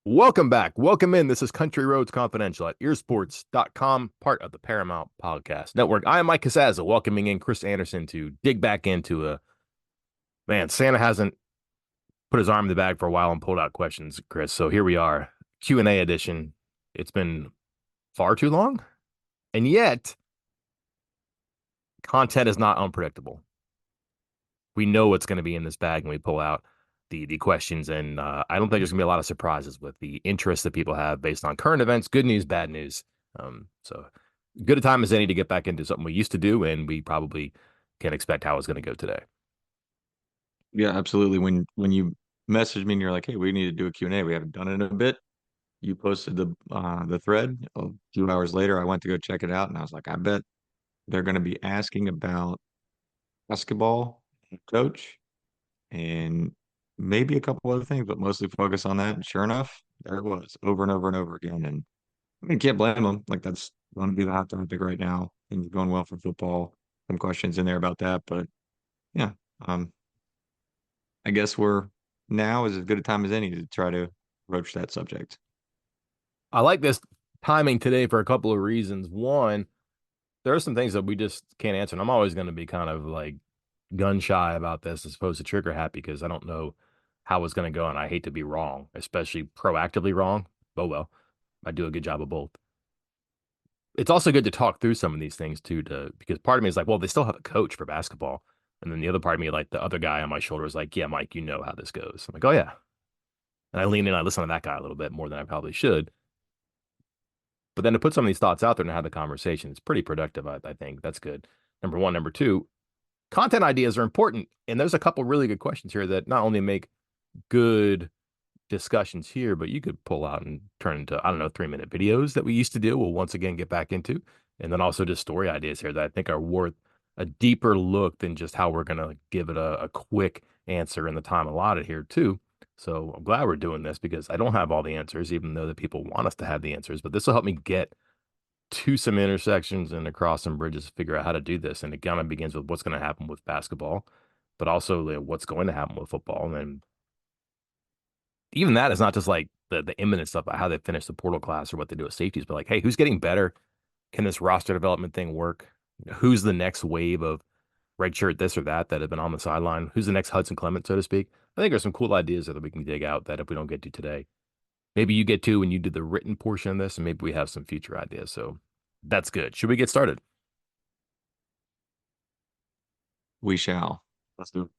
Welcome back. Welcome in. This is Country Roads Confidential at earsports.com, part of the Paramount Podcast Network. I am Mike Casazza, welcoming in Chris Anderson to dig back into Santa hasn't put his arm in the bag for a while and pulled out questions, Chris. So here we are, Q&A edition. It's been far too long, and yet content is not unpredictable. We know what's going to be in this bag when we pull out the questions, and I don't think there's going to be a lot of surprises with the interest that people have based on current events, good news, bad news. So good a time as any to get back into something we used to do, and we probably can expect how it's going to go today. Yeah, absolutely. When you messaged me and you're like, "Hey, we need to do a Q&A. We haven't done it in a bit." You posted the thread. A few hours later, I went to go check it out, and I was like, "I bet they're going to be asking about basketball coach and maybe a couple other things, but mostly focus on that." And sure enough, there it was, over and over and over again. And I mean, can't blame them. Like that's going to be the hot topic right now. Things going well for football. Some questions in there about that, but yeah. Um, I guess we're now is as good a time as any to try to broach that subject. I like this timing today for a couple of reasons. One, there are some things that we just can't answer, and I'm always going to be kind of like gun shy about this as opposed to trigger happy because I don't know how it's going to go, and I hate to be wrong, especially proactively wrong. Oh well, I do a good job of both. It's also good to talk through some of these things too, to because part of me is like, well, they still have a coach for basketball, and then the other part of me, like the other guy on my shoulder, is like, yeah, Mike, you know how this goes. I'm like, oh yeah, and I lean in, I listen to that guy a little bit more than I probably should. But then to put some of these thoughts out there and have the conversation, it's pretty productive. I think that's good. Number one, number two, content ideas are important, and there's a couple really good questions here that not only make good discussions here, but you could pull out and turn into, I don't know, 3-minute videos that we used to do. We'll once again get back into. And then also just story ideas here that I think are worth a deeper look than just how we're going to give it a quick answer in the time allotted here, too. So I'm glad we're doing this because I don't have all the answers, even though the people want us to have the answers. But this will help me get to some intersections and across some bridges to figure out how to do this. And it kind of begins with what's going to happen with basketball, but also what's going to happen with football. And then even that is not just like the imminent stuff about how they finish the portal class or what they do with safeties, but like, hey, who's getting better? Can this roster development thing work? Who's the next wave of redshirt this or that have been on the sideline? Who's the next Hudson Clement, so to speak? I think there's some cool ideas that we can dig out that if we don't get to today, maybe you get to when you do the written portion of this, and maybe we have some future ideas. So that's good. Should we get started? We shall. Let's do it.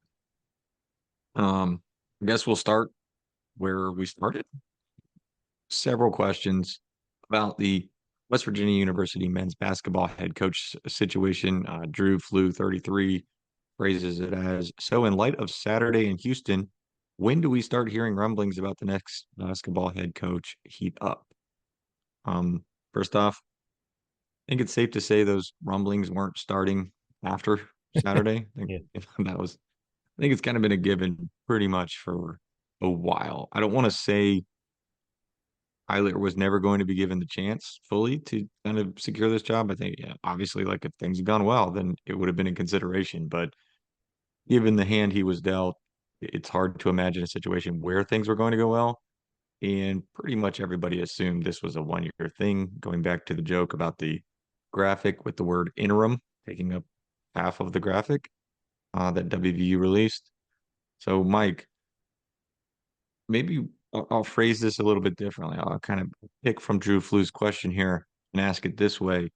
I guess we'll start where we started. Several questions about the West Virginia University men's basketball head coach situation. Drew Flew 33 phrases it as, "So in light of Saturday in Houston, when do we start hearing rumblings about the next basketball head coach heat up?" Um, First off, I think it's safe to say those rumblings weren't starting after Saturday. I think Yeah. that was, I think it's kind of been a given pretty much for a while. I don't want to say Tyler was never going to be given the chance fully to kind of secure this job. I think, yeah, obviously, like if things had gone well, then it would have been in consideration. But given the hand he was dealt, it's hard to imagine a situation where things were going to go well. And pretty much everybody assumed this was a 1 year thing, going back to the joke about the graphic with the word interim taking up half of the graphic that WVU released. So, Mike, maybe I'll phrase this a little bit differently. I'll kind of pick from Drew Flu's question here and ask it this way.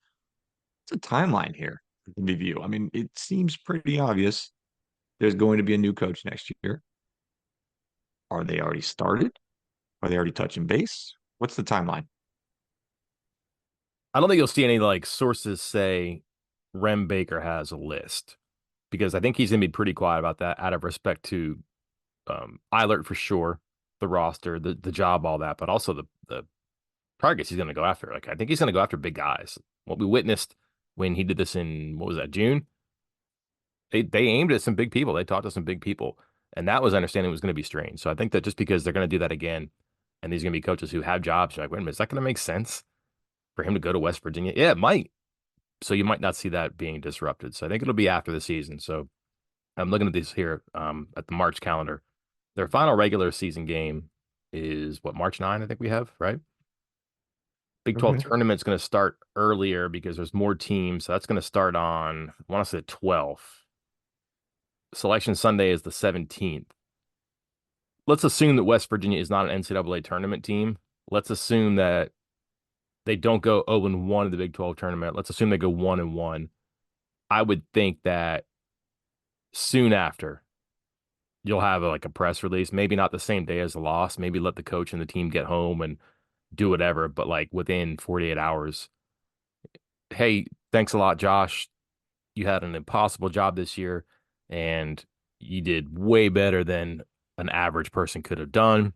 It's a timeline here for WVU. I mean, it seems pretty obvious there's going to be a new coach next year. Are they already started? Are they already touching base? What's the timeline? I don't think you'll see any like sources say Rem Baker has a list because I think he's going to be pretty quiet about that out of respect to Eilert for sure, the roster, the job, all that, but also the targets he's going to go after. Like I think he's going to go after big guys. What we witnessed when he did this in what was that, June? They aimed at some big people. They talked to some big people, and that was understanding was going to be strange. So I think that just because they're going to do that again, and these are going to be coaches who have jobs, you're like, wait a minute, is that going to make sense for him to go to West Virginia? Yeah, it might. So you might not see that being disrupted. So I think it'll be after the season. So I'm looking at these here at the March calendar. Their final regular season game is what, March 9, I think we have, right? Big 12 Okay. tournament's going to start earlier because there's more teams. So that's going to start on, I want to say 12th. Selection Sunday is the 17th. Let's assume that West Virginia is not an NCAA tournament team. Let's assume that they don't go 0-1 in the Big 12 tournament. Let's assume they go 1-1. I would think that soon after you'll have like a press release, maybe not the same day as the loss, maybe let the coach and the team get home and do whatever, but like within 48 hours, hey, thanks a lot, Josh. You had an impossible job this year and you did way better than an average person could have done.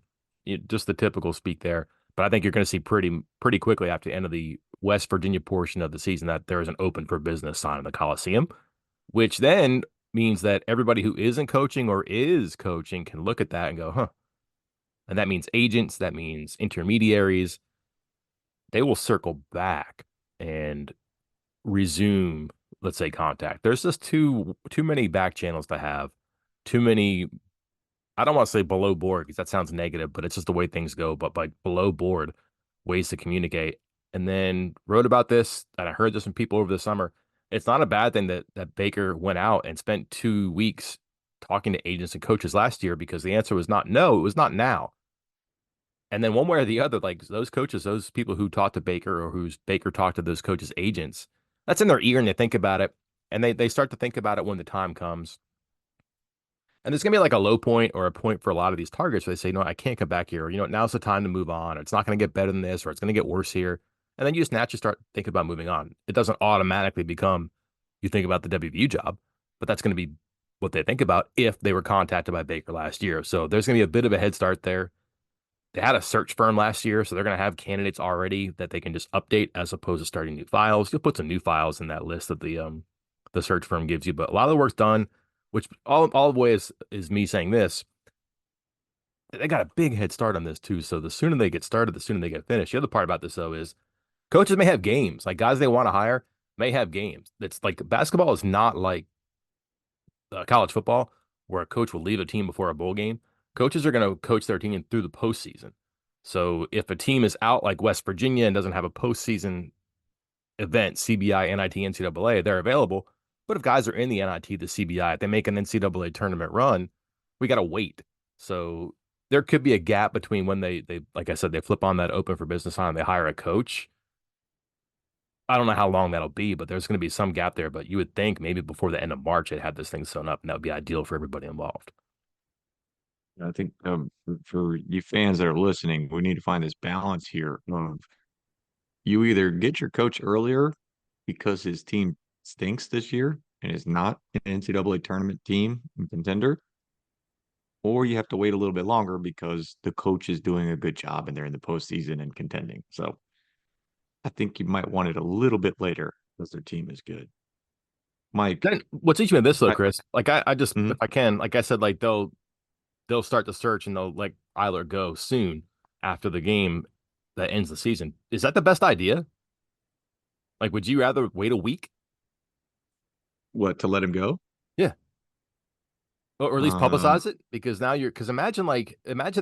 Just the typical speak there. But I think you're going to see pretty quickly after the end of the West Virginia portion of the season that there is an open for business sign in the Coliseum, which then means that everybody who isn't coaching or is coaching can look at that and go, huh. And that means agents, that means intermediaries. They will circle back and resume, let's say, contact. There's just too many back channels to have, too many. I don't want to say below board because that sounds negative, but it's just the way things go. But like below board ways to communicate. And then wrote about this, and I heard this from people over the summer. It's not a bad thing that Baker went out and spent 2 weeks talking to agents and coaches last year because the answer was not no, it was not now. And then one way or the other, like those coaches, those people who talked to Baker or who's Baker talked to those coaches' agents, that's in their ear and they think about it. And they start to think about it when the time comes. And there's gonna be like a low point or a point for a lot of these targets where they say, no, I can't come back here. Or, now's the time to move on. Or it's not gonna get better than this, or it's gonna get worse here. And then you just naturally start thinking about moving on. It doesn't automatically become you think about the WVU job, but that's gonna be what they think about if they were contacted by Baker last year. So there's gonna be a bit of a head start there. They had a search firm last year, so they're going to have candidates already that they can just update as opposed to starting new files. You'll put some new files in that list that the search firm gives you, but a lot of the work's done. Which all the way is me saying this. They got a big head start on this too. So the sooner they get started, the sooner they get finished. The other part about this though is coaches may have games. Like guys they want to hire may have games. It's like basketball is not like college football where a coach will leave a team before a bowl game. Coaches are going to coach their team through the postseason. So if a team is out like West Virginia and doesn't have a postseason event, CBI, NIT, NCAA, they're available. But if guys are in the NIT, the CBI, if they make an NCAA tournament run, we got to wait. So there could be a gap between when they like I said, they flip on that open for business on and they hire a coach. I don't know how long that'll be, but there's going to be some gap there. But you would think maybe before the end of March, it had this thing sewn up, and that would be ideal for everybody involved. I think for you fans that are listening, we need to find this balance here of you either get your coach earlier because his team stinks this year and is not an NCAA tournament team and contender, or you have to wait a little bit longer because the coach is doing a good job and they're in the postseason and contending. So I think you might want it a little bit later because their team is good. Mike, Then what's each of this though, I, Chris? Like I just if mhm. I can, like I said, like they'll start the search and they'll let Eiler go soon after the game that ends the season. Is that the best idea? Like, would you rather wait a week? What, to let him go? Yeah. Or at least Um, publicize it? Because now because imagine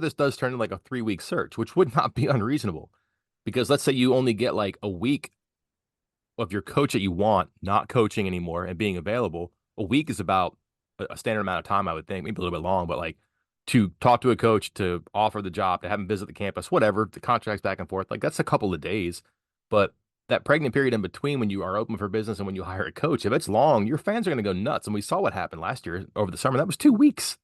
this does turn into like a 3 week search, which would not be unreasonable. Because let's say you only get like a week of your coach that you want not coaching anymore and being available. A week is about a standard amount of time, I would think, maybe a little bit long, but like to talk to a coach, to offer the job, to have him visit the campus, whatever, the contracts back and forth, like that's a couple of days. But that pregnant period in between when you are open for business and when you hire a coach, if it's long, your fans are going to go nuts. And we saw what happened last year over the summer. That was 2 weeks.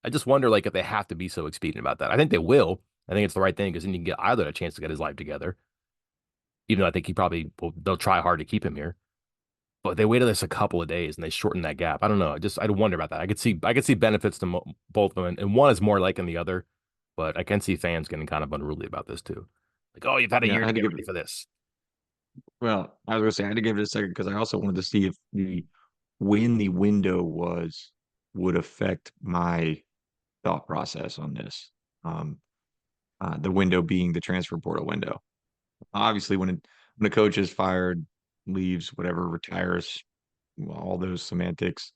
I just wonder like if they have to be so expedient about that. I think they will. I think it's the right thing because then you can get either a chance to get his life together, even though I think they'll try hard to keep him here. But they waited this a couple of days and they shortened that gap. I don't know. I'd wonder about that. I could see benefits to both of them, and one is more like than the other. But I can see fans getting kind of unruly about this too. Like, oh, you've had a yeah, year I to had to get give ready for this. well, I was gonna say I had to give it a second because I also wanted to see if the when the window was would affect my thought process on this. Um, the window being the transfer portal window. Obviously, when a coach is fired, leaves, whatever, retires, all those semantics,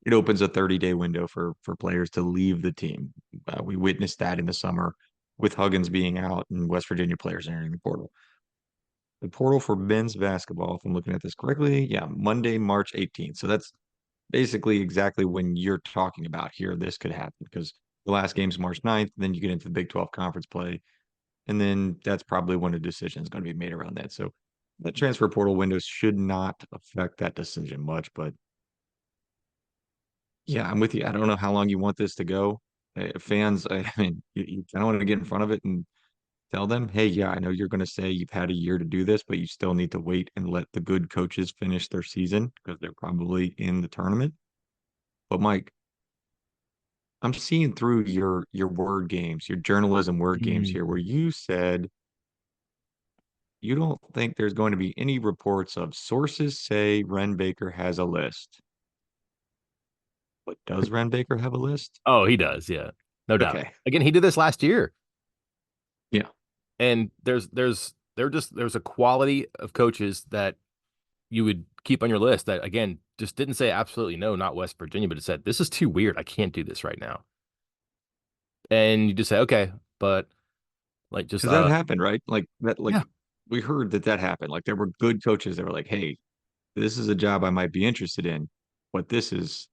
it opens a 30-day window for players to leave the team. We witnessed that in the summer. with Huggins being out and West Virginia players entering the portal. The portal for men's basketball, if I'm looking at this correctly, yeah, Monday, March 18th. So that's basically exactly when you're talking about here. This could happen because the last game's March 9th, then you get into the Big 12 conference play, and then that's probably when a decision is going to be made around that. So that transfer portal window should not affect that decision much. But yeah, I'm with you. I don't know how long you want this to go. Fans, I mean, you kind of want to get in front of it and tell them, hey, yeah, I know you're going to say you've had a year to do this, but you still need to wait and let the good coaches finish their season because they're probably in the tournament. But Mike, I'm seeing through your word games, your journalism word games Mm. here, where you said you don't think there's going to be any reports of sources say Ren Baker has a list. But does Ren Baker have a list? Oh, he does. Yeah, no doubt. Okay. Again, he did this last year, Yeah. and there's a quality of coaches that you would keep on your list that again just didn't say absolutely no, not West Virginia, but it said this is too weird. I can't do this right now, and you just say okay, but like just Because that happened, right? Like that, like yeah. we heard that happened. Like there were good coaches that were like, hey, this is a job I might be interested in, but this is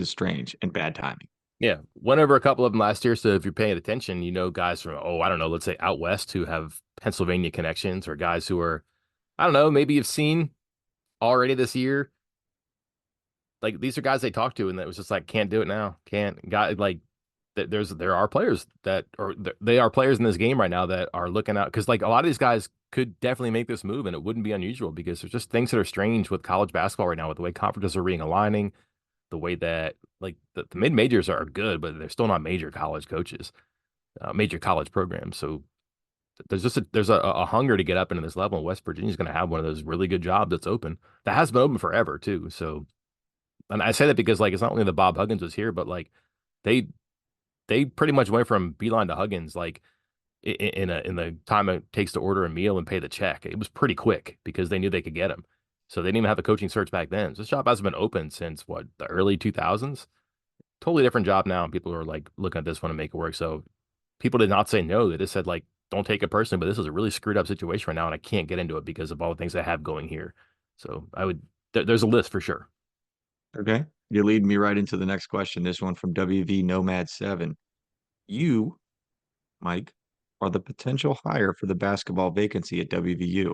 strange and bad timing. Yeah, went over a couple of them last year. So if you're paying attention, you know guys from I don't know, let's say out west who have Pennsylvania connections, or guys who are I don't know, maybe you've seen already this year. Like these are guys they talked to, and that was just like can't do it now, can't. Guy like there are players that or they are players in this game right now that are looking out because like a lot of these guys could definitely make this move, and it wouldn't be unusual because there's just things that are strange with college basketball right now with the way conferences are realigning, the way that like the mid majors are good, but they're still not major college coaches, major college programs. So there's a hunger to get up into this level, and West Virginia's going to have one of those really good jobs that's open that has been open forever too. So, and I say that because like it's not only that Bob Huggins was here, but like they they pretty much went from Beeline to Huggins like in the time it takes to order a meal and pay the check. It was pretty quick because they knew they could get him. So they didn't even have a coaching search back then. So this job hasn't been open since what the early 2000s. Totally different job now, and people are like looking at this one to make it work. So people did not say no. They just said like, don't take it personally, but this is a really screwed up situation right now, and I can't get into it because of all the things I have going here. So I would there's a list for sure. Okay. You lead me right into the next question. This one from WV Nomad 7. You, Mike, are the potential hire for the basketball vacancy at WVU.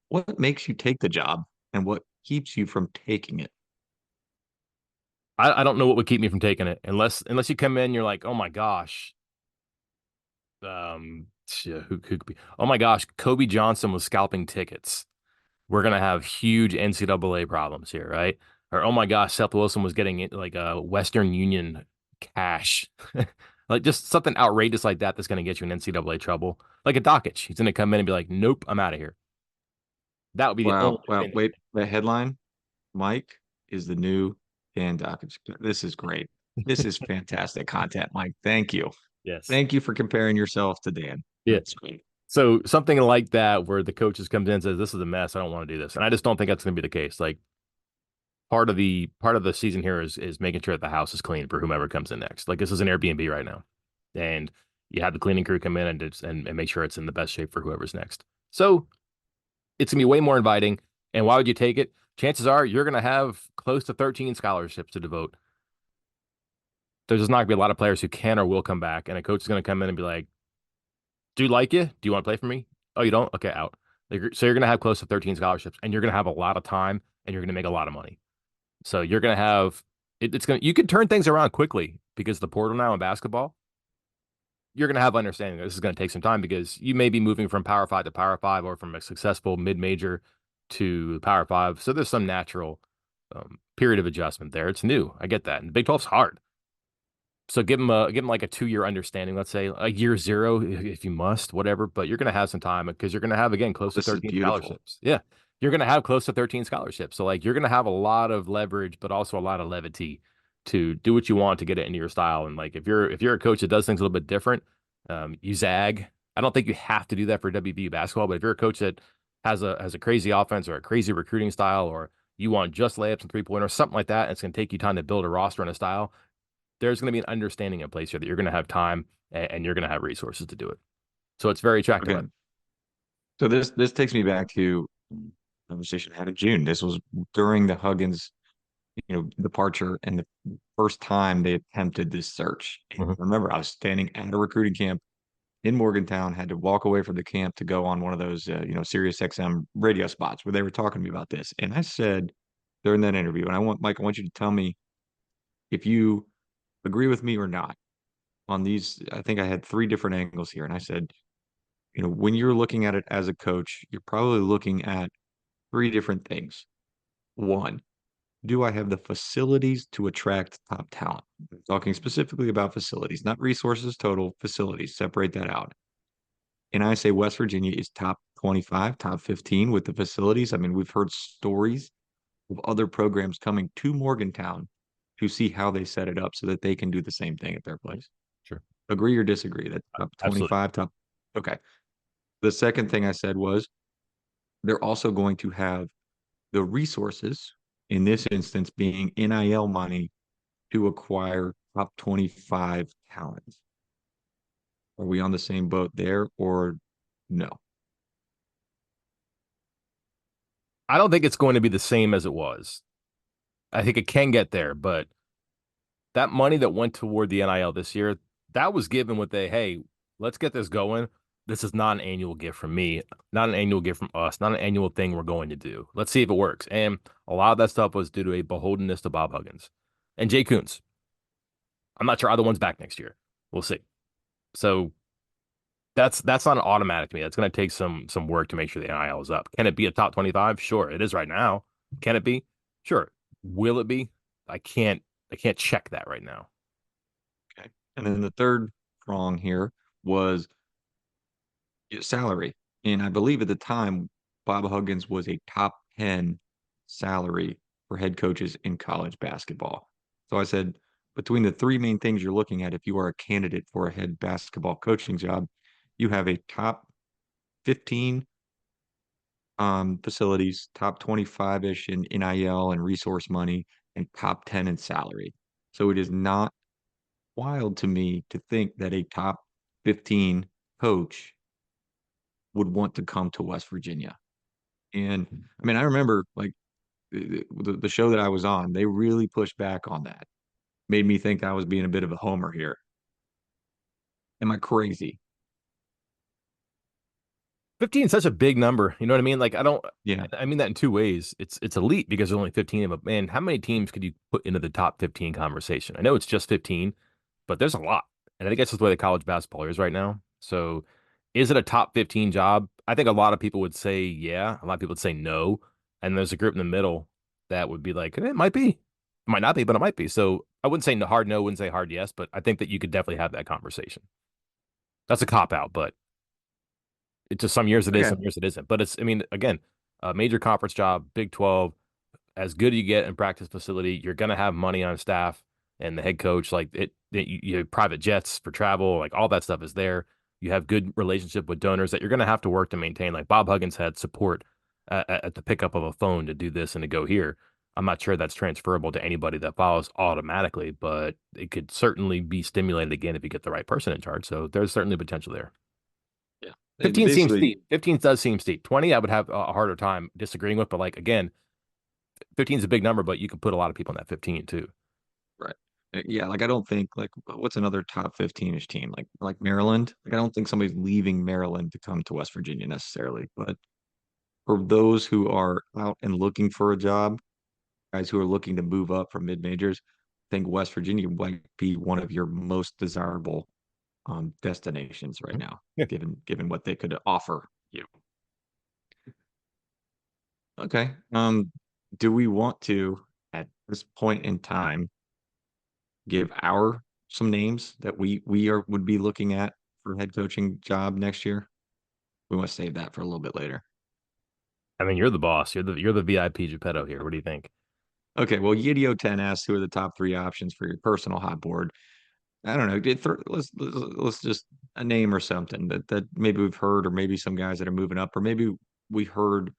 What makes you take the job and what keeps you from taking it? I don't know what would keep me from taking it unless you come in, and you're like, oh my gosh, who could be? Oh my gosh, Kobe Johnson was scalping tickets. We're gonna have huge NCAA problems here, right? Or oh my gosh, Seth Wilson was getting like a Western Union cash, like just something outrageous like that that's gonna get you in NCAA trouble. Like a Dockich, he's gonna come in and be like, nope, I'm out of here. That would be the only Wow. Wow. thing. Wait, the headline, Mike is the new Dan Dockage. This is great. This is fantastic content, Mike. Thank you. Yes. Thank you for comparing yourself to Dan. Yeah. That's great. So something like that where the coaches comes in and says, this is a mess. I don't want to do this. And I just don't think that's going to be the case. Like part of the season here is making sure that the house is clean for whomever comes in next. Like this is an Airbnb right now. And you have the cleaning crew come in and make sure it's in the best shape for whoever's next. So it's gonna be way more inviting. And why would you take it? Chances are you're gonna have close to 13 scholarships to devote. There's just not gonna be a lot of players who can or will come back, and a coach is gonna come in and be like, "Do you like you? Do you want to play for me? Oh, you don't? Okay, out." Like, so you're gonna have close to 13 scholarships, and you're gonna have a lot of time, and you're gonna make a lot of money. So you're gonna have it's gonna you can turn things around quickly because the portal now in basketball, you're gonna have understanding that this is gonna take some time because you may be moving from Power Five to Power Five or from a successful mid major to Power Five. So there's some natural period of adjustment there. It's new. I get that. And the Big 12's hard. So give them like a 2 year understanding, let's say a year zero if you must, whatever. But you're gonna have some time because you're gonna have again Oh, close to this is 13 beautiful. scholarships. Yeah, you're gonna have close to 13 scholarships. So like you're gonna have a lot of leverage, but also a lot of levity to do what you want to get it into your style. And like if you're a coach that does things a little bit different, you zag. I don't think you have to do that for WVU basketball, but if you're a coach that has a crazy offense or a crazy recruiting style, or you want just layups and 3 pointers, something like that, and it's gonna take you time to build a roster and a style, there's going to be an understanding in place here that you're going to have time and you're going to have resources to do it. So it's very attractive. Okay. So this takes me back to a conversation I had in June. This was during the Huggins, departure and the first time they attempted this search. And Mhm. I remember I was standing at a recruiting camp in Morgantown, had to walk away from the camp to go on one of those, Sirius XM radio spots where they were talking to me about this. And I said during that interview, and I want you to tell me if you agree with me or not on these. I think I had three different angles here. And I said, when you're looking at it as a coach, you're probably looking at three different things. One, do I have the facilities to attract top talent? I'm talking specifically about facilities, not resources total, facilities. Separate that out. And I say West Virginia is top 25, top 15 with the facilities. I mean, we've heard stories of other programs coming to Morgantown to see how they set it up so that they can do the same thing at their place. Sure. Agree or disagree? That top Absolutely. 25, top. Okay. The second thing I said was they're also going to have the resources, in this instance being NIL money, to acquire top 25 talent. Are we on the same boat there or no? I don't think it's going to be the same as it was. I think it can get there, but that money that went toward the NIL this year, that was given with a hey, let's get this going. This is not an annual gift from me, not an annual gift from us, not an annual thing we're going to do. Let's see if it works. And a lot of that stuff was due to a beholdenness to Bob Huggins and Jay Kuntz. I'm not sure either one's back next year. We'll see. So that's not an automatic to me. That's going to take some work to make sure the NIL is up. Can it be a top 25? Sure, it is right now. Can it be? Sure. Will it be? I can't I can't check that right now. Okay. And then the third prong here was salary. And I believe at the time, Bob Huggins was a top 10 salary for head coaches in college basketball. So I said, between the three main things you're looking at, if you are a candidate for a head basketball coaching job, you have a top 15 facilities, top 25-ish in NIL and resource money, and top 10 in salary. So it is not wild to me to think that a top 15 coach would want to come to West Virginia. And I mean, I remember like the show that I was on, they really pushed back on that. Made me think I was being a bit of a homer here. Am I crazy? 15 is such a big number. You know what I mean? Like Yeah. I mean that in two ways. It's elite because there's only 15 of them. Man, how many teams could you put into the top 15 conversation? I know it's just 15, but there's a lot. And I think that's just the way the college basketball is right now. So is it a top 15 job? I think a lot of people would say yeah. A lot of people would say no. And there's a group in the middle that would be like, it might be. It might not be, but it might be. So I wouldn't say hard no, wouldn't say hard yes, but I think that you could definitely have that conversation. That's a cop out, but it's just some years it is, Okay. some years it isn't. But it's, I mean, again, a major conference job, Big 12, as good as you get in practice facility, you're going to have money on staff and the head coach, like you have private jets for travel, like all that stuff is there. You have good relationship with donors that you're going to have to work to maintain. Like Bob Huggins had support at the pickup of a phone to do this and to go here. I'm not sure that's transferable to anybody that follows automatically, but it could certainly be stimulated again if you get the right person in charge. So there's certainly potential there. Yeah. 15 seems Basically, steep. 15 does seem steep. 20, I would have a harder time disagreeing with, but like again, 15 is a big number, but you could put a lot of people in that 15 too. right. Yeah, like I don't think like what's another top 15-ish team? Like Maryland. Like I don't think somebody's leaving Maryland to come to West Virginia necessarily. But for those who are out and looking for a job, guys who are looking to move up from mid majors, I think West Virginia might be one of your most desirable destinations right now, Yeah. given what they could offer you. Okay. Do we want to at this point in time give our some names that we are would be looking at for head coaching job next year? We want to save that for a little bit later. I mean, you're the boss. You're the VIP Geppetto here. What do you think? Okay, well, Yidio 10 asks who are the top three options for your personal hot board. I don't know. Let's just a name or something that maybe we've heard, or maybe some guys that are moving up, or maybe we heard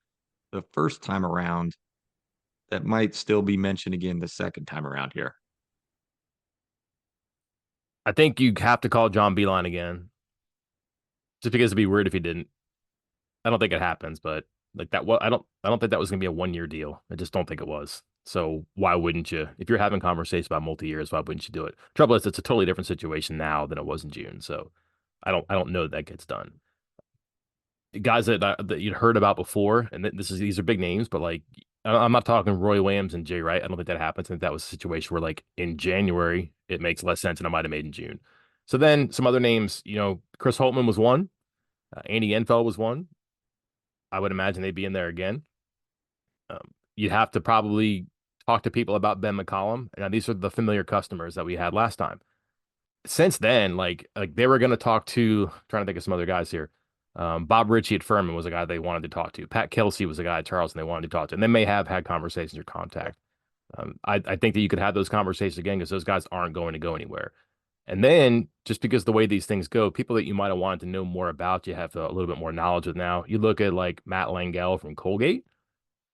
the first time around that might still be mentioned again the second time around here. I think you have to call John Beeline again, just because it'd be weird if he didn't. I don't think it happens, but like that, what I don't think that was gonna be a 1 year deal. I just don't think it was. So why wouldn't you? If you're having conversations about multi-years, why wouldn't you do it? Trouble is, it's a totally different situation now than it was in June. So I don't know that, that gets done. Guys that you'd heard about before, and these are big names, but like I'm not talking Roy Williams and Jay Wright. I don't think that happens. I think that was a situation where like in January it makes less sense than I might have made in June. So then some other names, Chris Holtman was one, Andy Enfeld was one. I would imagine they'd be in there again. You'd have to probably talk to people about Ben McCollum. Now these are the familiar customers that we had last time. Since then, like they were going to talk to, trying to think of some other guys here. Bob Ritchie at Furman was a guy they wanted to talk to. Pat Kelsey was a guy at Charleston they wanted to talk to, and they may have had conversations or contact. I think that you could have those conversations again because those guys aren't going to go anywhere. And then just because the way these things go, people that you might have wanted to know more about, you have a little bit more knowledge of now. You look at like Matt Langell from Colgate.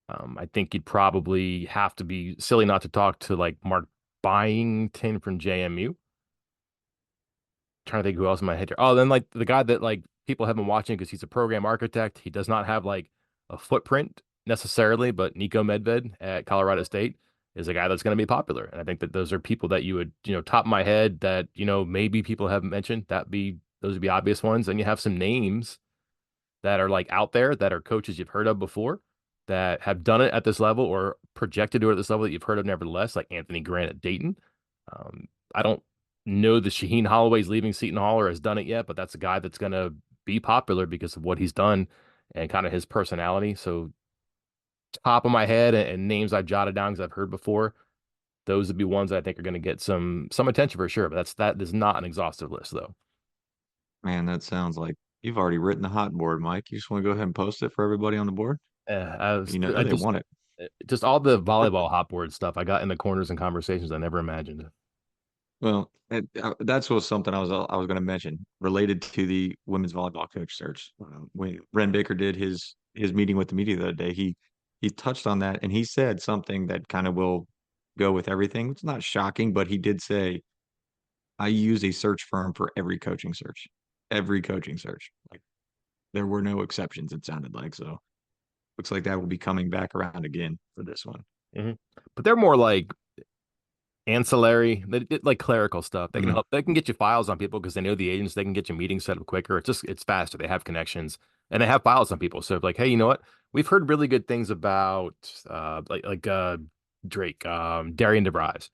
I think you'd probably have to be silly not to talk to like Mark Byington from JMU. Trying to think who else in my head here. Oh, then like the guy that like people have been watching because he's a program architect. He does not have like a footprint necessarily, but Nico Medved at Colorado State is a guy that's going to be popular. And I think that those are people that you would, top of my head that, maybe people haven't mentioned. Those would be obvious ones. And you have some names that are like out there that are coaches you've heard of before that have done it at this level or projected to it at this level that you've heard of nevertheless, like Anthony Grant at Dayton. I don't know that Shaheen Holloway's leaving Seton Hall or has done it yet, but that's a guy that's going to be popular because of what he's done and kind of his personality. So top of my head and names I've jotted down because I've heard before, those would be ones that I think are going to get some attention for sure. But that is not an exhaustive list though. Man, that sounds like you've already written the hot board, Mike. You just want to go ahead and post it for everybody on the board? You know I they want it. just all the volleyball hot board stuff I got in the corners and conversations I never imagined. Well, that's was something I was going to mention related to the women's volleyball coach search. When Ren Baker did his meeting with the media the other day, he touched on that and he said something that kind of will go with everything. It's not shocking, but he did say, "I use a search firm for every coaching search. Like there were no exceptions. It sounded like so. Looks like that will be coming back around again for this one." Hmm. But they're more like ancillary, like clerical stuff. They can Mhm. help. They can get you files on people because they know the agents. They can get you meetings set up quicker. It's faster. They have connections and they have files on people. So like, hey, you know what? We've heard really good things about Drake, Darian DeVries.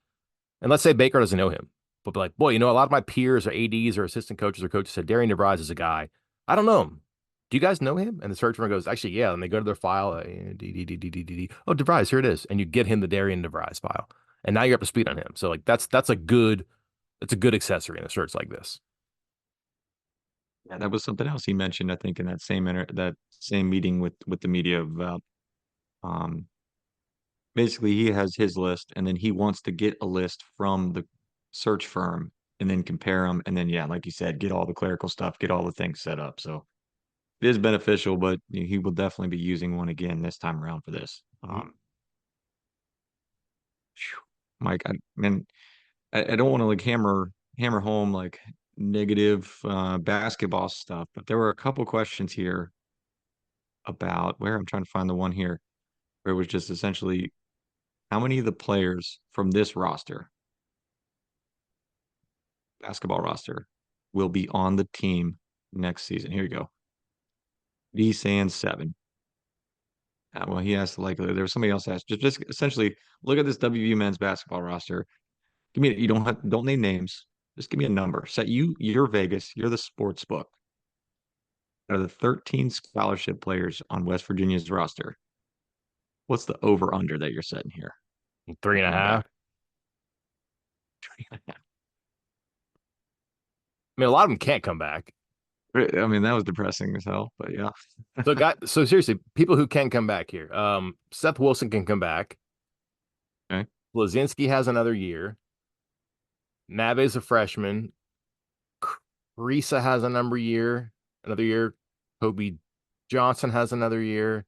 And let's say Baker doesn't know him, but be like, boy, a lot of my peers or ADs or assistant coaches or coaches said Darian DeVries is a guy. I don't know him. Do you guys know him? And the search firm goes, actually, yeah. And they go to their file, oh, DeVries, here it is, and you get him the Darian DeVries file, and now you're up to speed on him. So like that's a good accessory in a search like this. Yeah, that was something else he mentioned, I think, in that same meeting with the media about um basically he has his list and then he wants to get a list from the search firm and then compare them and then yeah, like you said, get all the clerical stuff, get all the things set up. So it is beneficial, but he will definitely be using one again this time around for this. Mhm. Phew. Mike, I don't want to like hammer home like negative basketball stuff, but there were a couple questions here about where I'm trying to find the one here where it was just essentially how many of the players from this roster, basketball roster, will be on the team next season. Here you go. D Sands 7. Well, he asked like there was somebody else asked just essentially look at this WVU men's basketball roster. Give me don't name names. Just give me a number. Set you're Vegas. You're the sports book. Out of the 13 scholarship players on West Virginia's roster, what's the over under that you're setting here? Three They're and a coming back. half. I mean, a lot of them can't come back. I mean, that was depressing as hell, but yeah. So seriously, people who can come back here. Seth Wilson can come back. Okay. Blazinski has another year. Nave's a freshman. Risa has another year. Kobe Johnson has another year.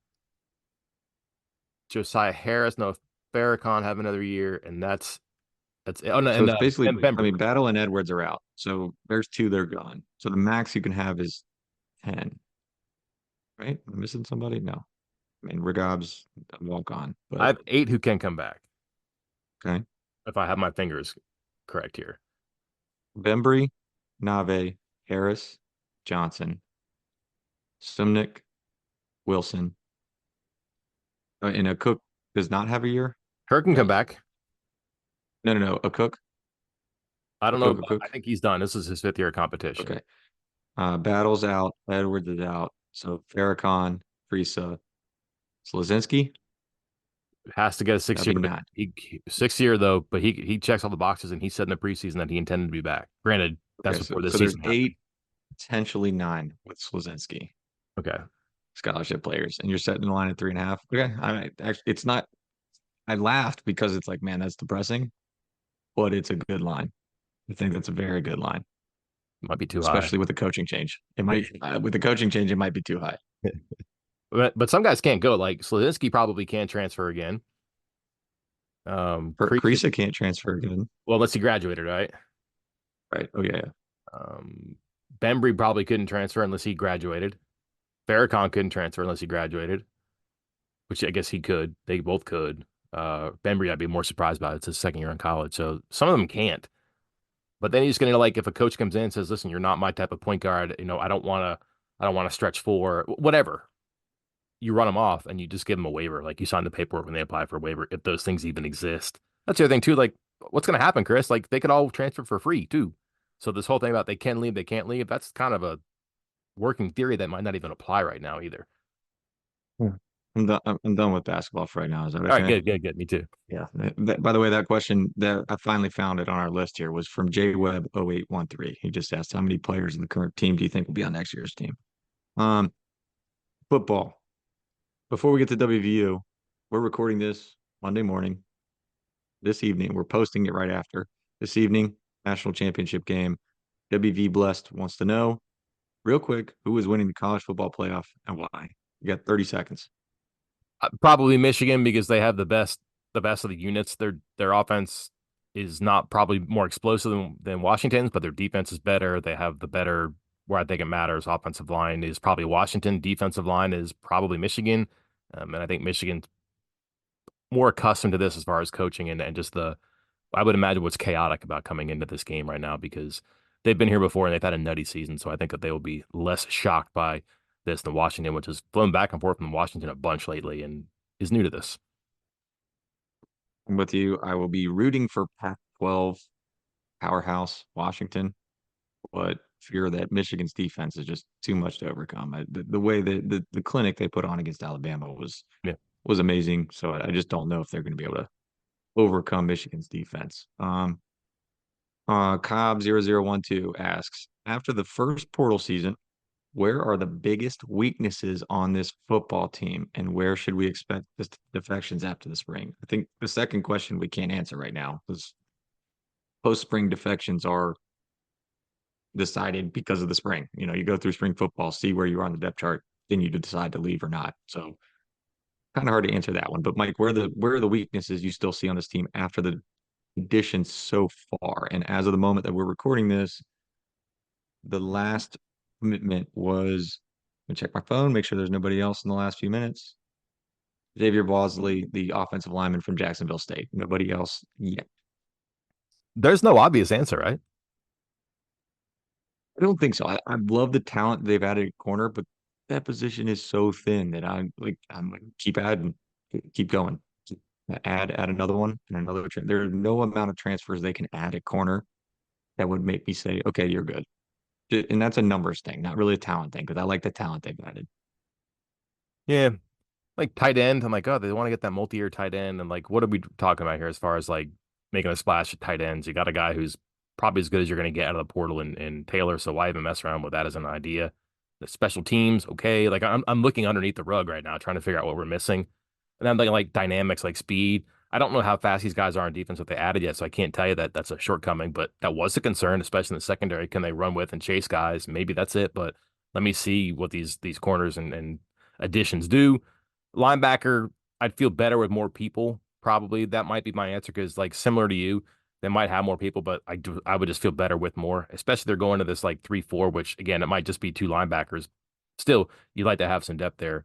Josiah Harris, no, Farrakhan have another year, and that's it. Oh no, So it's basically, and Ben I mean, Berger. Battle and Edwards are out. So there's two that are gone. So the max you can have is 10, right? Am I missing somebody? No. I mean, Rigob's a walk on, I but have 8 who can come back okay. if I have my fingers correct here. Bembry, Nave, Harris, Johnson, Sumnick, Wilson. And a Cook does not have a year? Kirk can come Yes. back. No, no, no. A Cook? I A don't know. Cook, a Cook? I think he's done. This is his 5th year of competition. Okay. Battle's out. Edwards is out. So Farrakhan, Friesa, Slazinski, Has to get a that'd 6 year, be but nine. 6 year though. But he checks all the boxes, and he said in the preseason that he intended to be back. Granted, that's Okay, before this so there's season happened. eight, potentially nine with Slazinski, Okay, scholarship players, and you're setting the line at 3.5. Okay, I actually, it's not. I laughed because it's like, man, that's depressing, but it's a good line. I think that's a very good line, might be too high. especially with the coaching change. It might, with the coaching change, it might be too high. But some guys can't go. Like Slavinsky probably can't transfer again. Creasy, Kreisa can't transfer again, well, unless he graduated, right? right? Oh yeah, yeah. Um, Bembry probably couldn't transfer unless he graduated. Farrakhan couldn't transfer unless he graduated, which I guess he could. They both could. Bembry, I'd be more surprised about it. It's his 2nd year in college, so some of them can't. But then he's going to like if a coach comes in and says, "Listen, you're not my type of point guard. I don't want to stretch four, whatever." You run them off and you just give them a waiver. Like you sign the paperwork when they apply for a waiver, if those things even exist. That's the other thing too. Like, what's going to happen, Chris? Like they could all transfer for free too. So this whole thing about they can leave, they can't leave, that's kind of a working theory that might not even apply right now either. Yeah. I'm done with basketball for right now. Is that All right, okay? good, good, good. Me too. Yeah. By the way, that question that I finally found it on our list here was from J Web 0813. He just asked how many players in the current team do you think will be on next year's team? Um, Football. Before we get to WVU, we're recording this Monday morning. This evening, we're posting it right after. This evening, national championship game. WV Blessed wants to know real quick who is winning the college football playoff and why. You got 30 seconds. Probably Michigan because they have the best of the units. Their offense is not probably more explosive than Washington's, but their defense is better. They have the better where I think it matters. Offensive line is probably Washington. Defensive line is probably Michigan. And I think Michigan's more accustomed to this as far as coaching and just I would imagine what's chaotic about coming into this game right now because they've been here before and they've had a nutty season. So I think that they will be less shocked by this than Washington, which has flown back and forth from Washington a bunch lately and is new to this. I'm with you. I will be rooting for Pac-12 powerhouse Washington, but fear that Michigan's defense is just too much to overcome. The way the clinic they put on against Alabama Yeah. was amazing. So I just don't know if they're going to be able to overcome Michigan's defense. Cobb0012 asks, after the first portal season, where are the biggest weaknesses on this football team, and where should we expect the defections after the spring? I think the second question we can't answer right now because post-spring defections are decided because of the spring. You know, you go through spring football, see where you are on the depth chart, then you decide to leave or not. So kind of hard to answer that one. But Mike, where are the weaknesses you still see on this team after the additions so far? And as of the moment that we're recording this, the last commitment was, let me check my phone, make sure there's nobody else in the last few minutes. Xavier Bosley, the offensive lineman from Jacksonville State. Nobody else yet. There's no obvious answer, right? I don't think so. I love the talent they've added at corner, but that position is so thin that I'm like keep adding, keep going. Add another one and another. There's no amount of transfers they can add at corner that would make me say, okay, you're good. And that's a numbers thing, not really a talent thing, because I like the talent they've added. Yeah. Like tight end, I'm like, oh, they want to get that multi-year tight end. And like, what are we talking about here as far as like making a splash at tight ends? You got a guy who's probably as good as you're going to get out of the portal in Taylor. So why even mess around with that as an idea? The special teams, okay. Like I'm looking underneath the rug right now, trying to figure out what we're missing. And I'm thinking like dynamics, like speed. I don't know how fast these guys are on defense, what they added yet. So I can't tell you that that's a shortcoming, but that was a concern, especially in the secondary. Can they run with and chase guys? Maybe that's it. But let me see what these corners and additions do. Linebacker, I'd feel better with more people. Probably that might be my answer because, like, similar to you, They might have more people, but I would just feel better with more, especially they're going to this like 3-4, which again, it might just be two linebackers. Still, you'd like to have some depth there.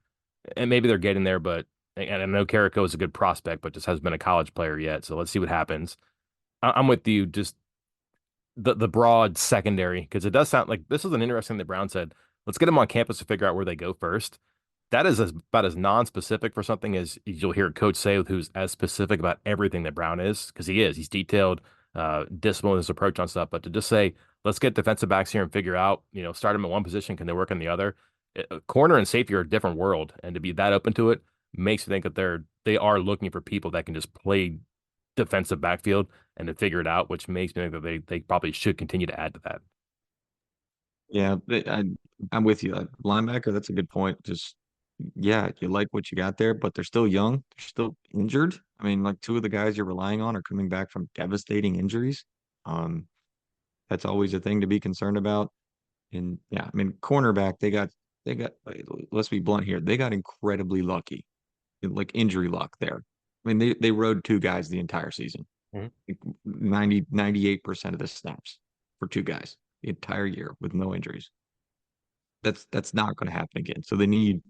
And maybe they're getting there, but and I know Carrico is a good prospect, but just hasn't been a college player yet. So let's see what happens. I'm with you. Just the broad secondary, because it does sound like this was an interesting thing that Brown said. Let's get them on campus to figure out where they go first. That is about as non-specific for something as you'll hear a coach say, who's as specific about everything that Brown is, because he is. He's detailed, disciplined in his approach on stuff. But to just say, let's get defensive backs here and figure out, start them at one position, can they work in the other? Corner and safety are a different world, and to be that open to it makes me think that they are looking for people that can just play defensive backfield and to figure it out, which makes me think that they probably should continue to add to that. Yeah, I'm with you. Linebacker, that's a good point. Just yeah, you like what you got there, but they're still young. They're still injured. I mean, like two of the guys you're relying on are coming back from devastating injuries. Um, that's always a thing to be concerned about. And yeah, I mean, cornerback, they got like, let's be blunt here. They got incredibly lucky, like injury luck there. I mean, they rode two guys the entire season. Mhm. Like 98% of the snaps for two guys the entire year with no injuries. That's not going to happen again. So they need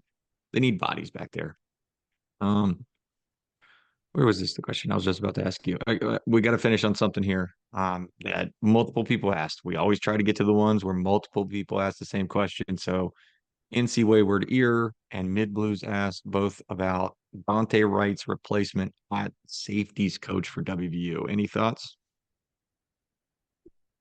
bodies back there. Um, where was this the question I was just about to ask you? We got to finish on something here. That multiple people asked. We always try to get to the ones where multiple people ask the same question. So NC Wayward Ear and Mid Blues asked both about Dante Wright's replacement at safeties coach for WVU. Any thoughts?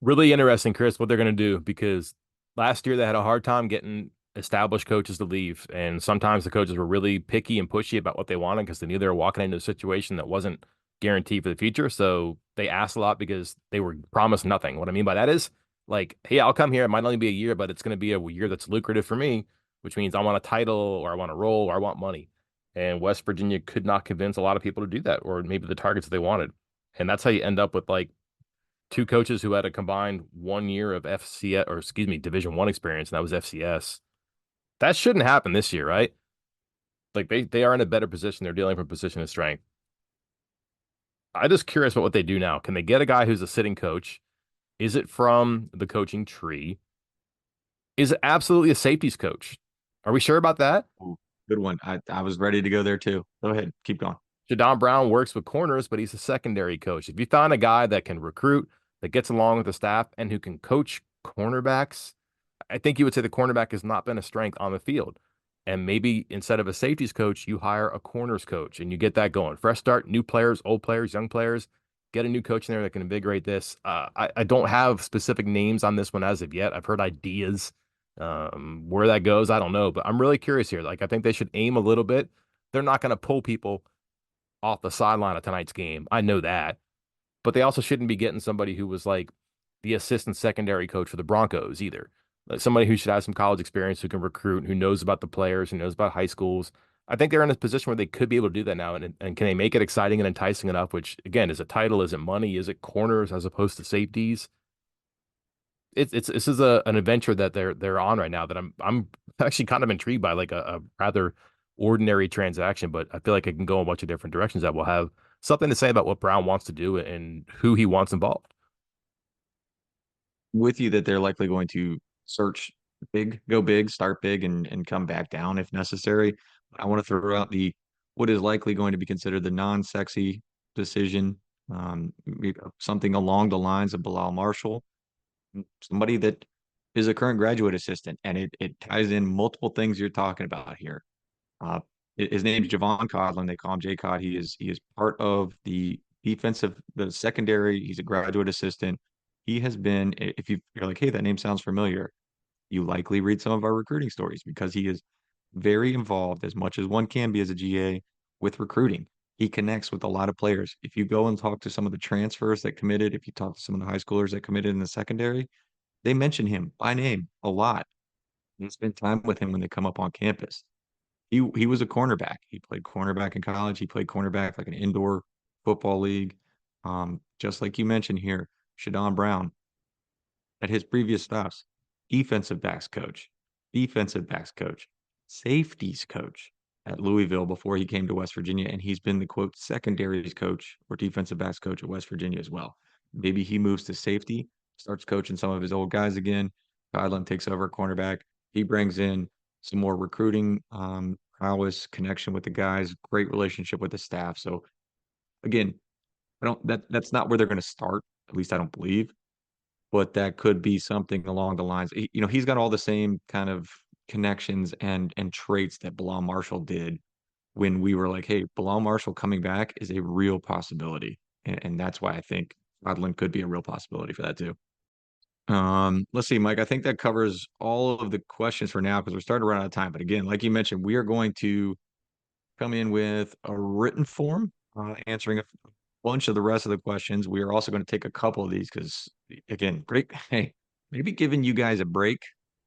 Really interesting, Chris, what they're going to do, because last year they had a hard time getting established coaches to leave. And sometimes the coaches were really picky and pushy about what they wanted because they knew they were walking into a situation that wasn't guaranteed for the future. So they asked a lot because they were promised nothing. What I mean by that is like, hey, I'll come here. It might only be a year, but it's going to be a year that's lucrative for me, which means I want a title or I want a role or I want money. And West Virginia could not convince a lot of people to do that, or maybe the targets that they wanted. And that's how you end up with like two coaches who had a combined 1 year of FCS, or excuse me, Division One experience, and that was FCS. That shouldn't happen this year, right? Like they are in a better position. They're dealing from a position of strength. I'm just curious about what they do now. Can they get a guy who's a sitting coach? Is it from the coaching tree? Is it absolutely a safeties coach? Are we sure about that? Ooh, good one. I was ready to go there too. Go ahead, keep going. Jadon Brown works with corners, but he's a secondary coach. If you find a guy that can recruit, that gets along with the staff, and who can coach cornerbacks, I think you would say the cornerback has not been a strength on the field. And maybe instead of a safeties coach, you hire a corners coach and you get that going. Fresh start, new players, old players, young players. Get a new coach in there that can invigorate this. I don't have specific names on this one as of yet. I've heard ideas. Where that goes, I don't know. But I'm really curious here. Like, I think they should aim a little bit. They're not going to pull people off the sideline of tonight's game. I know that. But they also shouldn't be getting somebody who was like the assistant secondary coach for the Broncos either. Like somebody who should have some college experience, who can recruit, who knows about the players, who knows about high schools. I think they're in a position where they could be able to do that now. And can they make it exciting and enticing enough? Which again, is it title? Is it money? Is it corners as opposed to safeties? It's this is an adventure that they're on right now that I'm actually kind of intrigued by, like a rather ordinary transaction, but I feel like it can go a bunch of different directions that will have something to say about what Brown wants to do and who he wants involved. With you that they're likely going to search big, go big, start big, and come back down if necessary. I want to throw out the what is likely going to be considered the non-sexy decision, something along the lines of Bilal Marshall, somebody that is a current graduate assistant, and it ties in multiple things you're talking about here. Uh, his name's Javon Codlin. They call him J Cod. He is part of the secondary. He's a graduate assistant. He has been, if you're like, hey, that name sounds familiar, you likely read some of our recruiting stories because he is very involved as much as one can be as a GA with recruiting. He connects with a lot of players. If you go and talk to some of the transfers that committed, if you talk to some of the high schoolers that committed in the secondary, they mention him by name a lot and spend time with him when they come up on campus. He was a cornerback. He played cornerback in college. He played cornerback like an indoor football league. Just like you mentioned here, Shadon Brown at his previous stops, defensive backs coach, safeties coach at Louisville before he came to West Virginia, and he's been the quote secondaries coach or defensive backs coach at West Virginia as well. maybe he moves to safety, starts coaching some of his old guys again. Godlin takes over cornerback. He brings in some more recruiting prowess, connection with the guys, great relationship with the staff. So again, I don't that's not where they're going to start. At least I don't believe, but that could be something along the lines. He's got all the same kind of connections and traits that Bilal Marshall did when we were like, hey, Bilal Marshall coming back is a real possibility. And that's why I think Godlin could be a real possibility for that too. Let's see, Mike. I think that covers all of the questions for now because we're starting to run out of time. But again, like you mentioned, we are going to come in with a written form, answering a bunch of the rest of the questions. We are also going to take a couple of these because, again, break. Hey, maybe giving you guys a break,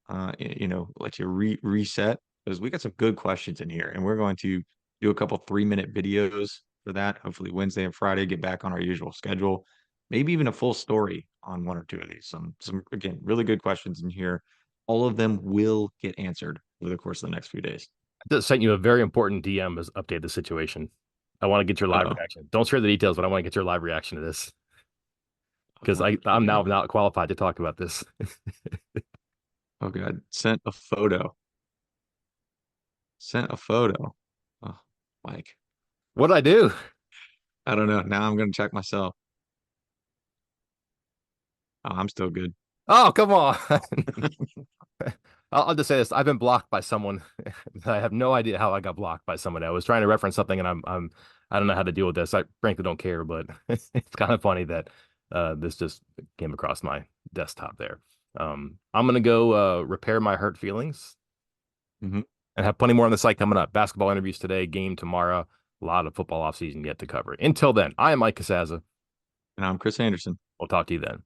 let you reset because we got some good questions in here, and we're going to do a couple 3-minute videos for that. Hopefully, Wednesday and Friday, get back on our usual schedule. Maybe even a full story on one or two of these. Some again, really good questions in here. All of them will get answered over the course of the next few days. I just sent you a very important DM as update the situation. I want to get your live Uh-oh. reaction. Don't share the details, but I want to get your live reaction to this because Oh, I'm okay. now not qualified to talk about this. Oh God. Sent a photo. Sent a photo. Oh, Mike. What did I do? I don't know. Now I'm gonna check myself. Oh, I'm still good. Oh, come on. I'll just say this. I've been blocked by someone. I have no idea how I got blocked by somebody. I was trying to reference something and I don't know how to deal with this. I frankly don't care, but it's kind of funny that this just came across my desktop there. I'm gonna go repair my hurt feelings Hmm. and have plenty more on the site coming up. Basketball interviews today, game tomorrow, a lot of football offseason yet to cover. Until then, I am Mike Casaza. And I'm Chris Anderson. We'll talk to you then.